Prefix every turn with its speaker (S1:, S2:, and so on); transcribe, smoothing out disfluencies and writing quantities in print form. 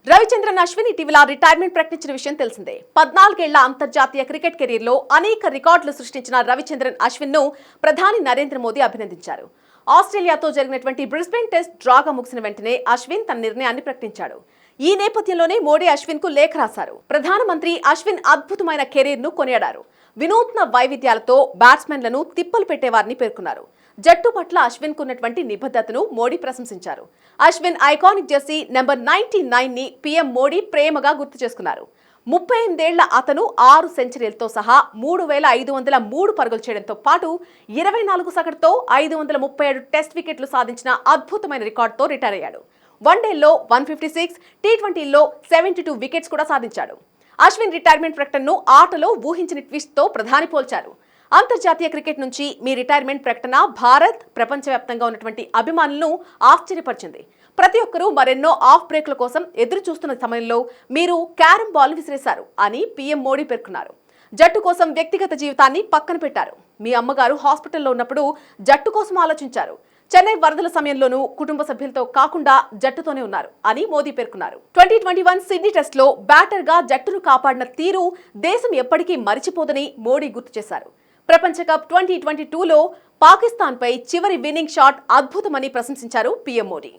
S1: రవిచంద్రన్ అశ్విన్ ఇటీవల రిటైర్మెంట్ ప్రకటించిన విషయం తెలిసిందే. 14 ఏళ్ల అంతర్జాతీయ క్రికెట్ కెరీర్లో అనేక రికార్డులు సృష్టించిన రవిచంద్రన్ అశ్విన్ ను ప్రధాని నరేంద్ర మోదీ అభినందించారు. ఆస్ట్రేలియాతో జరిగినటువంటి బ్రిస్బేన్ టెస్ట్ డ్రాగా ముగిసిన వెంటనే అశ్విన్ తన నిర్ణయాన్ని ప్రకటించాడు. ఈ నేపథ్యంలోనే మోడీ అశ్విన్ కు లేఖ రాశారు. ప్రధానమంత్రి అశ్విన్ అద్భుతమైన కెరీర్ ను కొనియాడారు. వినూత్న వైవిధ్యాలతో బ్యాట్స్మెన్లను తిప్పలు పెట్టేవారని పేర్కొన్నారు. జట్టు పట్ల అశ్విన్ కున్నటువంటి నిబద్ధతను మోడీ ప్రశంసించారు. అశ్విన్ ఐకానిక్ జెర్సీ నెంబర్ 99 ని పీఎం మోడీ ప్రేమగా గుర్తు చేసుకున్నారు. 38 ఏళ్ల అతను 6 సెంచరీలతో సహా 3503 పరుగులు చేయడంతో పాటు 24 సగటుతో 537 టెస్ట్ వికెట్లు సాధించిన అద్భుతమైన రికార్డుతో రిటైర్ అయ్యాడు. వన్డేల్లో 156, టీ20లో 72 వికెట్స్ కూడా సాధించాడు. అశ్విన్ రిటైర్మెంట్ ప్రకటనను ఆటలో ఊహించిన ట్విస్ట్ తో ప్రధాని పోల్చారు. అంతర్జాతీయ క్రికెట్ నుంచి మీ రిటైర్మెంట్ ప్రకటన భారత్, ప్రపంచవ్యాప్తంగా ఉన్నటువంటి అభిమానులను ఆశ్చర్యపరిచింది. ప్రతి ఒక్కరూ మరెన్నో ఆఫ్ బ్రేక్ల కోసం ఎదురు చూస్తున్న సమయంలో మీరు క్యారమ్ బాల్ విసిరేశారు అని పీఎం మోడీ పేర్కొన్నారు. జట్టు కోసం వ్యక్తిగత జీవితాన్ని పక్కన పెట్టారు. మీ అమ్మగారు హాస్పిటల్లో ఉన్నప్పుడు జట్టు కోసం ఆలోచించారు. చెన్నై వరదల సమయంలోనూ కుటుంబ సభ్యులతో కాకుండా జట్టుతోనే ఉన్నారు అని మోదీ పేర్కొన్నారు. 2021 సిడ్నీ టెస్ట్ లో బ్యాటర్ గా జట్టును కాపాడిన తీరు దేశం ఎప్పటికీ మరిచిపోదని మోడీ గుర్తు చేశారు. ప్రపంచ కప్ 2022లో పాకిస్తాన్ పై చివరి విన్నింగ్ షాట్ అద్భుతమని ప్రశంసించారు పీఎం మోడీ.